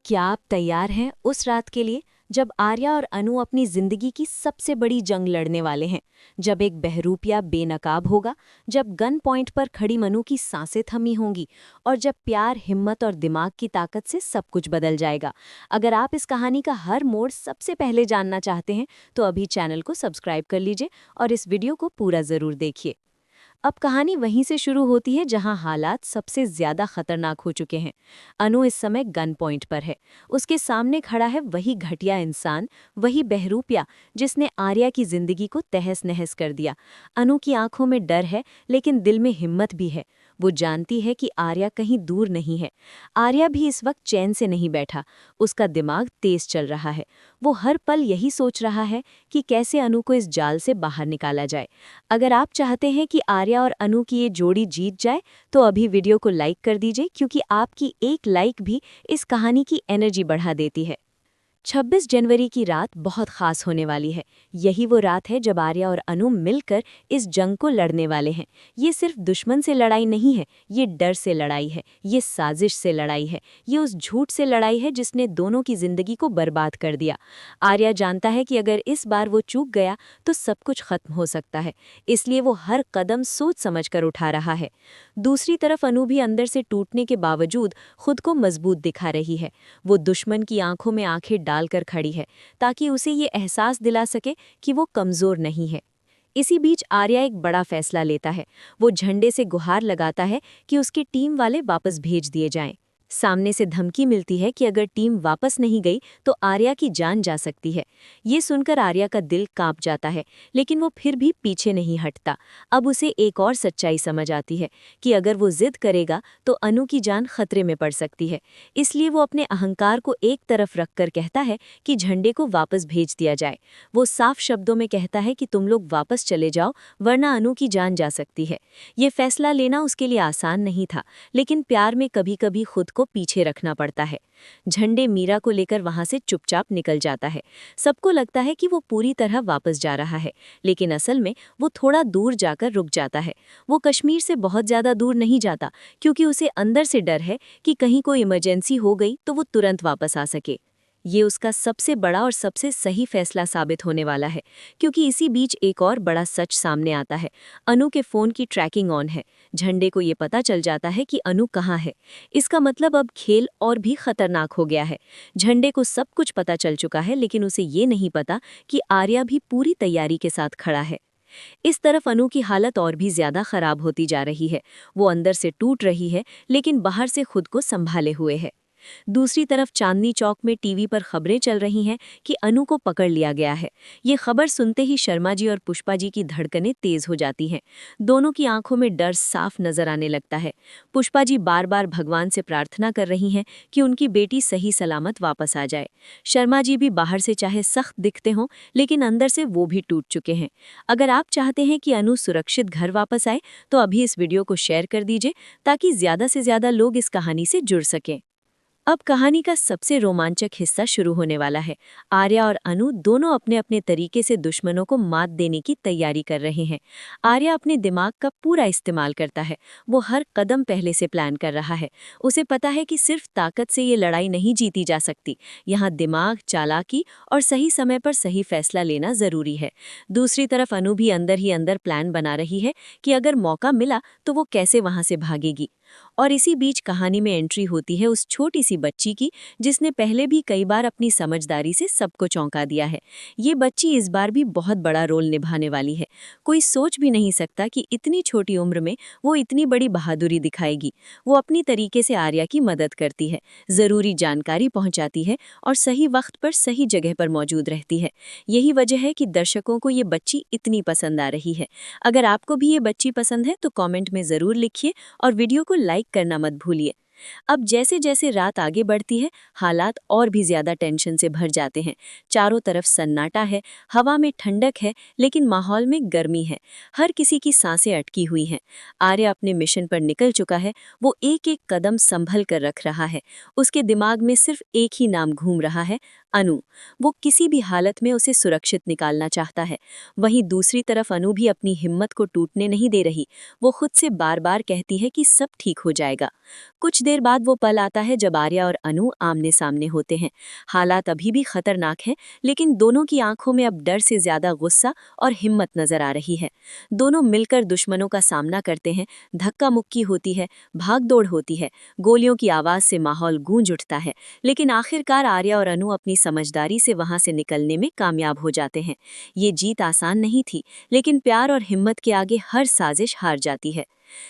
क्या आप तैयार हैं उस रात के लिए जब आर्या और अनु अपनी जिंदगी की सबसे बड़ी जंग लड़ने वाले हैं? जब एक बहरूपिया बेनकाब होगा, जब गन पॉइंट पर खड़ी मनु की सांसें थमी होंगी और जब प्यार, हिम्मत और दिमाग की ताकत से सब कुछ बदल जाएगा। अगर आप इस कहानी का हर मोड़ सबसे पहले जानना चाहते हैं तो अभी चैनल को सब्सक्राइब कर लीजिए और इस वीडियो को पूरा ज़रूर देखिए। अब कहानी वहीं से शुरू होती है जहां हालात सबसे ज्यादा खतरनाक हो चुके हैं। अनु इस समय गन पॉइंट पर है। उसके सामने खड़ा है वही घटिया इंसान, वही बहरूपिया जिसने आर्या की जिंदगी को तहस नहस कर दिया। अनु की आंखों में डर है, लेकिन दिल में हिम्मत भी है। वो जानती है कि आर्या कहीं दूर नहीं है। आर्या भी इस वक्त चैन से नहीं बैठा। उसका दिमाग तेज चल रहा है। वो हर पल यही सोच रहा है कि कैसे अनु को इस जाल से बाहर निकाला जाए। अगर आप चाहते हैं कि आर्या और अनु की ये जोड़ी जीत जाए तो अभी वीडियो को लाइक कर दीजिए, क्योंकि आपकी एक लाइक भी इस कहानी की एनर्जी बढ़ा देती है। 26 जनवरी की रात बहुत खास होने वाली है। यही वो रात है जब आर्या और अनु मिलकर इस जंग को लड़ने वाले हैं। ये सिर्फ दुश्मन से लड़ाई नहीं है, ये डर से लड़ाई है, ये साजिश से लड़ाई है, ये उस झूठ से लड़ाई है जिसने दोनों की जिंदगी को बर्बाद कर दिया। आर्या जानता है कि अगर इस बार वो चूक गया तो सब कुछ खत्म हो सकता है, इसलिए वो हर कदम सोच समझ कर उठा रहा है। दूसरी तरफ अनु भी अंदर से टूटने के बावजूद खुद को मजबूत दिखा रही है। वो दुश्मन की आंखों में आंखें डालकर खड़ी है ताकि उसे ये एहसास दिला सके कि वो कमजोर नहीं है। इसी बीच आर्या एक बड़ा फैसला लेता है। वो झंडे से गुहार लगाता है कि उसकी टीम वाले वापस भेज दिए जाएं। सामने से धमकी मिलती है कि अगर टीम वापस नहीं गई तो आर्या की जान जा सकती है। ये सुनकर आर्या का दिल कांप जाता है, लेकिन वो फिर भी पीछे नहीं हटता। अब उसे एक और सच्चाई समझ आती है कि अगर वो जिद करेगा तो अनु की जान खतरे में पड़ सकती है। इसलिए वो अपने अहंकार को एक तरफ रखकर कहता है कि झंडे को वापस भेज दिया जाए। वो साफ शब्दों में कहता है कि तुम लोग वापस चले जाओ, वरना अनु की जान जा सकती है। ये फैसला लेना उसके लिए आसान नहीं था, लेकिन प्यार में कभी कभी खुद को पीछे रखना पड़ता है। झंडे मीरा को लेकर वहां से चुपचाप निकल जाता है। सबको लगता है कि वो पूरी तरह वापस जा रहा है, लेकिन असल में वो थोड़ा दूर जाकर रुक जाता है। वो कश्मीर से बहुत ज्यादा दूर नहीं जाता, क्योंकि उसे अंदर से डर है कि कहीं कोई इमरजेंसी हो गई तो वो तुरंत वापस आ सके। ये उसका सबसे बड़ा और सबसे सही फैसला साबित होने वाला है, क्योंकि इसी बीच एक और बड़ा सच सामने आता है। अनु के फ़ोन की ट्रैकिंग ऑन है। झंडे को ये पता चल जाता है कि अनु कहाँ है। इसका मतलब अब खेल और भी खतरनाक हो गया है। झंडे को सब कुछ पता चल चुका है, लेकिन उसे ये नहीं पता कि आर्या भी पूरी तैयारी के साथ खड़ा है। इस तरफ अनु की हालत और भी ज्यादा खराब होती जा रही है। वो अंदर से टूट रही है, लेकिन बाहर से खुद को संभाले हुए है। दूसरी तरफ चांदनी चौक में टीवी पर खबरें चल रही हैं कि अनु को पकड़ लिया गया है। ये खबर सुनते ही शर्मा जी और पुष्पा जी की धड़कनें तेज हो जाती हैं। दोनों की आंखों में डर साफ नजर आने लगता है। पुष्पा जी बार बार भगवान से प्रार्थना कर रही हैं कि उनकी बेटी सही सलामत वापस आ जाए। शर्मा जी भी बाहर से चाहे सख्त दिखते हों, लेकिन अंदर से वो भी टूट चुके हैं। अगर आप चाहते हैं कि अनु सुरक्षित घर वापस आए तो अभी इस वीडियो को शेयर कर दीजिए, ताकि ज्यादा से ज्यादा लोग इस कहानी से जुड़ सकें। अब कहानी का सबसे रोमांचक हिस्सा शुरू होने वाला है। आर्या और अनु दोनों अपने अपने तरीके से दुश्मनों को मात देने की तैयारी कर रहे हैं। आर्या अपने दिमाग का पूरा इस्तेमाल करता है। वो हर कदम पहले से प्लान कर रहा है। उसे पता है कि सिर्फ ताकत से ये लड़ाई नहीं जीती जा सकती। यहाँ दिमाग, चालाकी और सही समय पर सही फैसला लेना जरूरी है। दूसरी तरफ अनु भी अंदर ही अंदर प्लान बना रही है कि अगर मौका मिला तो वो कैसे वहां से भागेगी। और इसी बीच कहानी में एंट्री होती है उस छोटी सी बच्ची की, जिसने पहले भी कई बार अपनी समझदारी से सबको चौंका दिया है। ये बच्ची इस बार भी बहुत बड़ा रोल निभाने वाली है। कोई सोच भी नहीं सकता कि इतनी छोटी उम्र में वो इतनी बड़ी बहादुरी दिखाएगी। वो अपनी तरीके से आर्या की मदद करती है, जरूरी जानकारी पहुंचाती है और सही वक्त पर सही जगह पर मौजूद रहती है। यही वजह है कि दर्शकों को ये बच्ची इतनी पसंद आ रही है। अगर आपको भी ये बच्ची पसंद है तो कमेंट में जरूर लिखिए और वीडियो को लाइक करना मत भूलिए। अब जैसे जैसे रात आगे बढ़ती है, हालात और भी ज्यादा टेंशन से भर जाते हैं। चारों तरफ सन्नाटा है, हवा में ठंडक है, लेकिन माहौल में गर्मी है। हर किसी की सांसें अटकी हुई हैं। आर्य अपने मिशन पर निकल चुका है। वो एक एक कदम संभल कर रख रहा है। उसके दिमाग में सिर्फ एक ही नाम घूम रहा है, अनु। वो किसी भी हालत में उसे सुरक्षित निकालना चाहता है। वहीं दूसरी तरफ अनु भी अपनी हिम्मत को टूटने नहीं दे रही। वो खुद से बार बार कहती है कि सब ठीक हो जाएगा। कुछ देर बाद वो पल आता है जब आर्या और अनु आमने सामने होते हैं। हालात अभी भी खतरनाक हैं, लेकिन दोनों की आंखों में अब डर से ज्यादा गुस्सा और हिम्मत नजर आ रही है। दोनों मिलकर दुश्मनों का सामना करते हैं, धक्का मुक्की होती है, भागदौड़ होती है, गोलियों की आवाज से माहौल गूंज उठता है, लेकिन आखिरकार आर्या और अनु अपनी समझदारी से वहां से निकलने में कामयाब हो जाते हैं। ये जीत आसान नहीं थी, लेकिन प्यार और हिम्मत के आगे हर साजिश हार जाती है।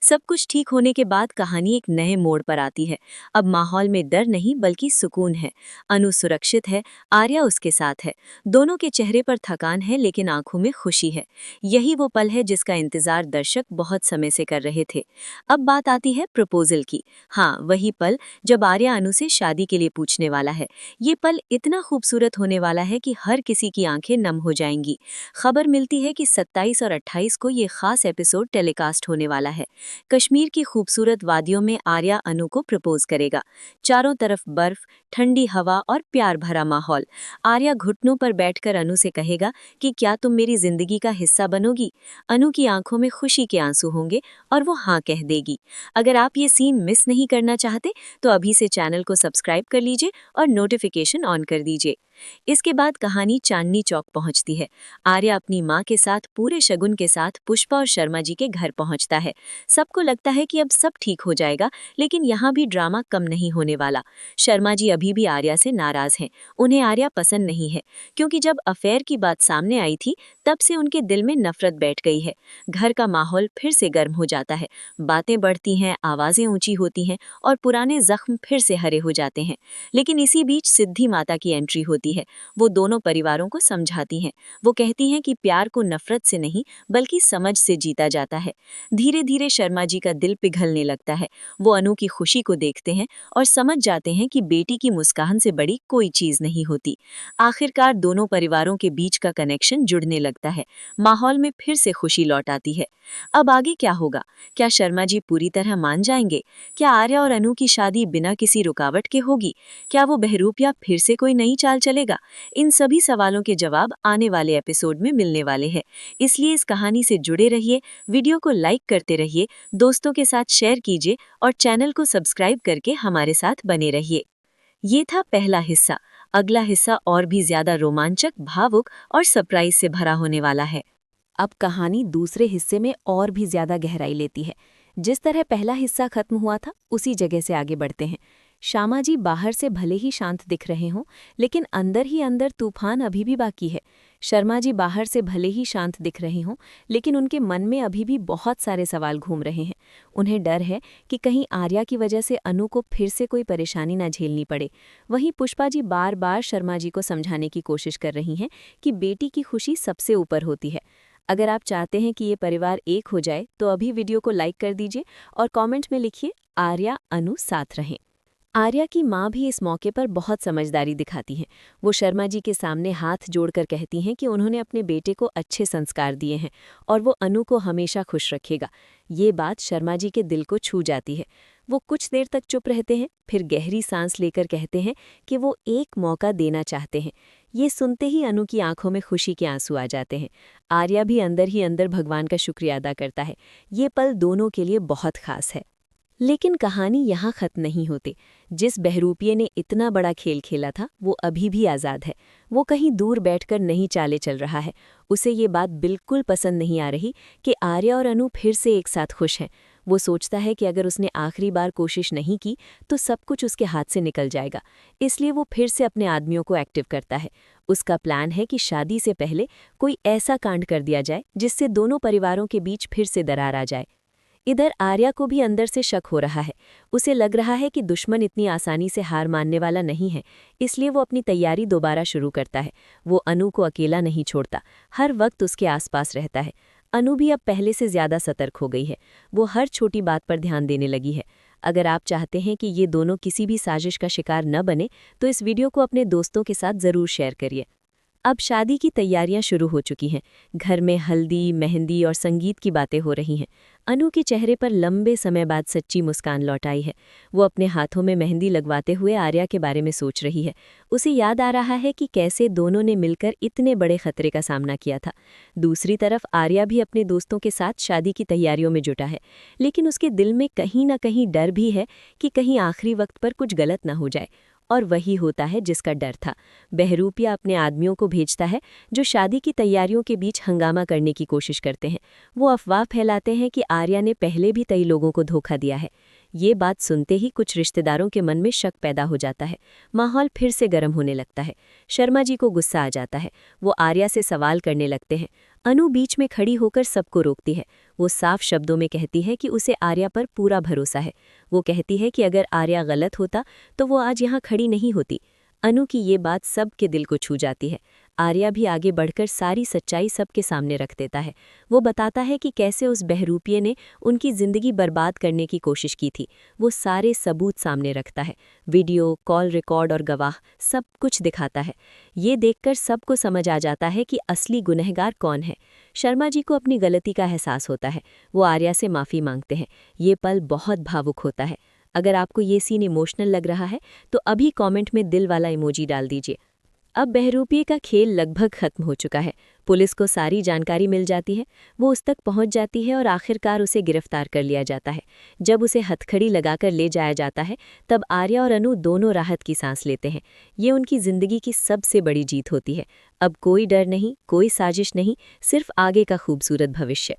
सब कुछ ठीक होने के बाद कहानी एक नए मोड़ पर आती है। अब माहौल में डर नहीं बल्कि सुकून है। अनु सुरक्षित है, आर्या उसके साथ है। दोनों के चेहरे पर थकान है, लेकिन आंखों में खुशी है। यही वो पल है जिसका इंतजार दर्शक बहुत समय से कर रहे थे। अब बात आती है प्रपोजल की। हाँ, वही पल जब आर्या अनु से शादी के लिए पूछने वाला है। ये पल इतना खूबसूरत होने वाला है कि हर किसी की आंखें नम हो जाएंगी। खबर मिलती है कि 27 और 28 को ये खास एपिसोड टेलीकास्ट होने वाला है। कश्मीर की खूबसूरत वादियों में आर्या अनु को प्रपोज करेगा। चारों तरफ बर्फ, ठंडी हवा और प्यार भरा माहौल। आर्या घुटनों पर बैठकर अनु से कहेगा कि क्या तुम मेरी जिंदगी का हिस्सा बनोगी। अनु की आंखों में खुशी के आंसू होंगे और वो हाँ कह देगी। अगर आप ये सीन मिस नहीं करना चाहते तो अभी से चैनल को सब्सक्राइब कर लीजिए और नोटिफिकेशन ऑन कर दीजिए। इसके बाद कहानी चांदनी चौक पहुंचती है। आर्या अपनी मां के साथ पूरे शगुन के साथ पुष्पा और शर्मा जी के घर पहुंचता है। सबको लगता है कि अब सब ठीक हो जाएगा, लेकिन यहाँ भी ड्रामा कम नहीं होने वाला। शर्मा जी अभी भी आर्या से नाराज हैं। उन्हें आर्या पसंद नहीं है, क्योंकि जब अफेयर की बात सामने आई थी तब से उनके दिल में नफरत बैठ गई है। घर का माहौल फिर से गर्म हो जाता है। बातें बढ़ती हैं, आवाजें ऊंची होती हैं और पुराने जख्म फिर से हरे हो जाते हैं। लेकिन इसी बीच सिद्धि माता की एंट्री होती है। वो दोनों परिवारों को समझाती हैं। वो कहती हैं कि प्यार को नफरत से नहीं बल्कि समझ से जीता जाता है। धीरे धीरे शर्मा जी का दिल पिघलने लगता है। वो अनु की खुशी को देखते हैं और समझ जाते हैं कि बेटी की मुस्कान से बड़ी कोई चीज नहीं होती। आखिरकार दोनों परिवारों के बीच का कनेक्शन जुड़ने लगता है। माहौल में फिर से खुशी लौट आती है। अब आगे क्या होगा? क्या शर्मा जी पूरी तरह मान जाएंगे? क्या आर्या और अनु की शादी बिना किसी रुकावट के होगी? क्या वो बहरूपिया फिर से कोई नई चाल चलेगा? इन सभी सवालों के जवाब आने वाले एपिसोड में मिलने वाले हैं। इसलिए इस कहानी से जुड़े रहिए, वीडियो को लाइक करते रहिए, दोस्तों के साथ शेयर कीजिए और चैनल को सब्सक्राइब करके हमारे साथ बने रहिए। ये था पहला हिस्सा। अगला हिस्सा और भी ज्यादा रोमांचक, भावुक और सरप्राइज से भरा होने वाला है। अब कहानी दूसरे हिस्से में और भी ज्यादा गहराई लेती है। जिस तरह पहला हिस्सा खत्म हुआ था उसी जगह से आगे बढ़ते हैं। श्यामा जी बाहर से भले ही शांत दिख रहे हों, लेकिन अंदर ही अंदर तूफान अभी भी बाकी है। शर्मा जी बाहर से भले ही शांत दिख रहे हों, लेकिन उनके मन में अभी भी बहुत सारे सवाल घूम रहे हैं। उन्हें डर है कि कहीं आर्या की वजह से अनु को फिर से कोई परेशानी न झेलनी पड़े। वहीं पुष्पा जी बार बार शर्मा जी को समझाने की कोशिश कर रही हैं कि बेटी की खुशी सबसे ऊपर होती है। अगर आप चाहते हैं कि ये परिवार एक हो जाए तो अभी वीडियो को लाइक कर दीजिए और कमेंट में लिखिए आर्या अनु साथ रहें। आर्या की माँ भी इस मौके पर बहुत समझदारी दिखाती हैं। वो शर्मा जी के सामने हाथ जोड़कर कहती हैं कि उन्होंने अपने बेटे को अच्छे संस्कार दिए हैं और वो अनु को हमेशा खुश रखेगा। ये बात शर्मा जी के दिल को छू जाती है। वो कुछ देर तक चुप रहते हैं, फिर गहरी सांस लेकर कहते हैं कि वो एक मौका देना चाहते हैं। ये सुनते ही अनु की आंखों में खुशी के आंसू आ जाते हैं। आर्या भी अंदर ही अंदर भगवान का शुक्रिया अदा करता है। ये पल दोनों के लिए बहुत खास है। लेकिन कहानी यहाँ खत्म नहीं होती। जिस बहरूपिये ने इतना बड़ा खेल खेला था वो अभी भी आज़ाद है। वो कहीं दूर बैठकर नहीं चाले चल रहा है। उसे ये बात बिल्कुल पसंद नहीं आ रही कि आर्या और अनु फिर से एक साथ खुश हैं। वो सोचता है कि अगर उसने आखिरी बार कोशिश नहीं की तो सब कुछ उसके हाथ से निकल जाएगा। इसलिए वो फिर से अपने आदमियों को एक्टिव करता है। उसका प्लान है कि शादी से पहले कोई ऐसा कांड कर दिया जाए जिससे दोनों परिवारों के बीच फिर से दरार आ जाए। इधर आर्या को भी अंदर से शक हो रहा है। उसे लग रहा है कि दुश्मन इतनी आसानी से हार मानने वाला नहीं है, इसलिए वो अपनी तैयारी दोबारा शुरू करता है। वो अनु को अकेला नहीं छोड़ता, हर वक्त उसके आसपास रहता है। अनु भी अब पहले से ज्यादा सतर्क हो गई है। वो हर छोटी बात पर ध्यान देने लगी है। अगर आप चाहते हैं कि ये दोनों किसी भी साजिश का शिकार न बने तो इस वीडियो को अपने दोस्तों के साथ ज़रूर शेयर करिए। अब शादी की तैयारियां शुरू हो चुकी हैं। घर में हल्दी, मेहंदी और संगीत की बातें हो रही हैं। अनु के चेहरे पर लंबे समय बाद सच्ची मुस्कान लौट आई है। वो अपने हाथों में मेहंदी लगवाते हुए आर्या के बारे में सोच रही है। उसे याद आ रहा है कि कैसे दोनों ने मिलकर इतने बड़े खतरे का सामना किया था। दूसरी तरफ आर्या भी अपने दोस्तों के साथ शादी की तैयारियों में जुटा है, लेकिन उसके दिल में कहीं ना कहीं डर भी है कि कहीं आखिरी वक्त पर कुछ गलत ना हो जाए। और वही होता है जिसका डर था। बहरूपिया अपने आदमियों को भेजता है जो शादी की तैयारियों के बीच हंगामा करने की कोशिश करते हैं। वो अफवाह फैलाते हैं कि आर्या ने पहले भी कई लोगों को धोखा दिया है। ये बात सुनते ही कुछ रिश्तेदारों के मन में शक पैदा हो जाता है। माहौल फिर से गर्म होने लगता है। शर्मा जी को गुस्सा आ जाता है। वो आर्या से सवाल करने लगते हैं। अनु बीच में खड़ी होकर सबको रोकती है। वो साफ शब्दों में कहती है कि उसे आर्या पर पूरा भरोसा है। वो कहती है कि अगर आर्या गलत होता तो वो आज यहाँ खड़ी नहीं होती। अनु की ये बात सबके दिल को छू जाती है। आर्या भी आगे बढ़कर सारी सच्चाई सबके सामने रख देता है। वो बताता है कि कैसे उस बहरूपिये ने उनकी जिंदगी बर्बाद करने की कोशिश की थी। वो सारे सबूत सामने रखता है। वीडियो, कॉल रिकॉर्ड और गवाह, सब कुछ दिखाता है। ये देखकर सबको समझ आ जाता है कि असली गुनहगार कौन है। शर्मा जी को अपनी गलती का एहसास होता है। वो आर्या से माफ़ी मांगते हैं। ये पल बहुत भावुक होता है। अगर आपको ये सीन इमोशनल लग रहा है तो अभी कमेंट में दिल वाला इमोजी डाल दीजिए। अब बहरूपिये का खेल लगभग खत्म हो चुका है। पुलिस को सारी जानकारी मिल जाती है। वो उस तक पहुंच जाती है और आखिरकार उसे गिरफ्तार कर लिया जाता है। जब उसे हथकड़ी लगाकर ले जाया जाता है तब आर्या और अनु दोनों राहत की सांस लेते हैं। ये उनकी जिंदगी की सबसे बड़ी जीत होती है। अब कोई डर नहीं, कोई साजिश नहीं, सिर्फ आगे का खूबसूरत भविष्य।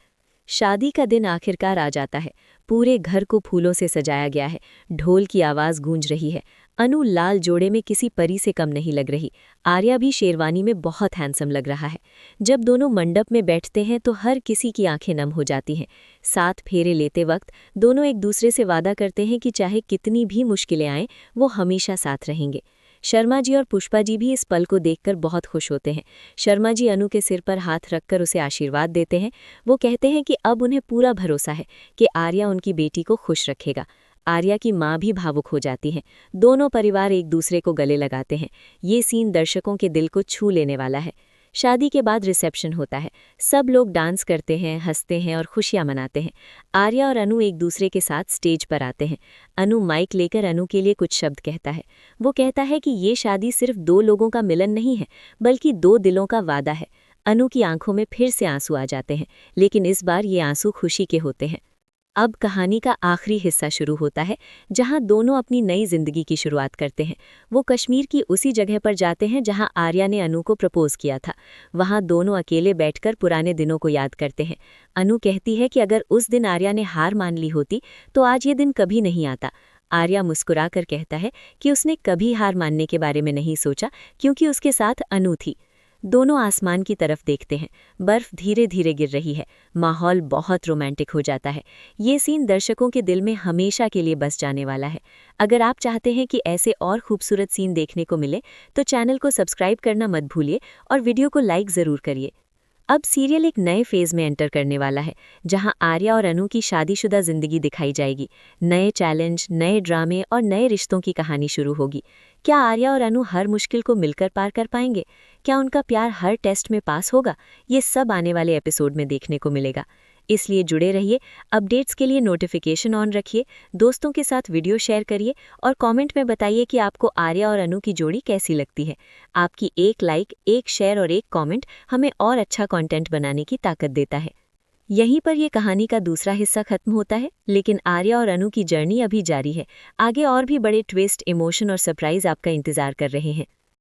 शादी का दिन आखिरकार आ जाता है। पूरे घर को फूलों से सजाया गया है। ढोल की आवाज़ गूंज रही है। अनु लाल जोड़े में किसी परी से कम नहीं लग रही। आर्या भी शेरवानी में बहुत हैंडसम लग रहा है। जब दोनों मंडप में बैठते हैं तो हर किसी की आंखें नम हो जाती हैं। 7 फेरे लेते वक्त दोनों एक दूसरे से वादा करते हैं कि चाहे कितनी भी मुश्किलें आएं, वो हमेशा साथ रहेंगे। शर्मा जी और पुष्पा जी भी इस पल को देखकर बहुत खुश होते हैं। शर्मा जी अनु के सिर पर हाथ रखकर उसे आशीर्वाद देते हैं। वो कहते हैं कि अब उन्हें पूरा भरोसा है कि आर्या उनकी बेटी को खुश रखेगा। आर्या की माँ भी भावुक हो जाती हैं। दोनों परिवार एक दूसरे को गले लगाते हैं। ये सीन दर्शकों के दिल को छू लेने वाला है। शादी के बाद रिसेप्शन होता है। सब लोग डांस करते हैं, हंसते हैं और खुशियां मनाते हैं। आर्या और अनु एक दूसरे के साथ स्टेज पर आते हैं। अनु माइक लेकर अनु के लिए कुछ शब्द कहता है। वो कहता है कि ये शादी सिर्फ 2 लोगों का मिलन नहीं है, बल्कि 2 दिलों का वादा है। अनु की आंखों में फिर से आंसू आ जाते हैं, लेकिन इस बार ये आंसू खुशी के होते हैं। अब कहानी का आखिरी हिस्सा शुरू होता है, जहां दोनों अपनी नई जिंदगी की शुरुआत करते हैं। वो कश्मीर की उसी जगह पर जाते हैं जहां आर्या ने अनु को प्रपोज किया था। वहां दोनों अकेले बैठकर पुराने दिनों को याद करते हैं। अनु कहती है कि अगर उस दिन आर्या ने हार मान ली होती तो आज ये दिन कभी नहीं आता। आर्या मुस्कुराकर कहता है कि उसने कभी हार मानने के बारे में नहीं सोचा, क्योंकि उसके साथ अनु थी। दोनों आसमान की तरफ देखते हैं। बर्फ धीरे धीरे गिर रही है। माहौल बहुत रोमांटिक हो जाता है। ये सीन दर्शकों के दिल में हमेशा के लिए बस जाने वाला है। अगर आप चाहते हैं कि ऐसे और खूबसूरत सीन देखने को मिले तो चैनल को सब्सक्राइब करना मत भूलिए और वीडियो को लाइक ज़रूर करिए। अब सीरियल एक नए फेज में एंटर करने वाला है, जहां आर्या और अनु की शादीशुदा जिंदगी दिखाई जाएगी। नए चैलेंज, नए ड्रामे और नए रिश्तों की कहानी शुरू होगी। क्या आर्या और अनु हर मुश्किल को मिलकर पार कर पाएंगे? क्या उनका प्यार हर टेस्ट में पास होगा? ये सब आने वाले एपिसोड में देखने को मिलेगा। इसलिए जुड़े रहिए। अपडेट्स के लिए नोटिफिकेशन ऑन रखिए, दोस्तों के साथ वीडियो शेयर करिए और कमेंट में बताइए कि आपको आर्या और अनु की जोड़ी कैसी लगती है। आपकी एक लाइक, एक शेयर और एक कमेंट हमें और अच्छा कंटेंट बनाने की ताकत देता है। यहीं पर ये कहानी का दूसरा हिस्सा खत्म होता है, लेकिन आर्या और अनु की जर्नी अभी जारी है। आगे और भी बड़े ट्विस्ट, इमोशन और सरप्राइज आपका इंतजार कर रहे हैं।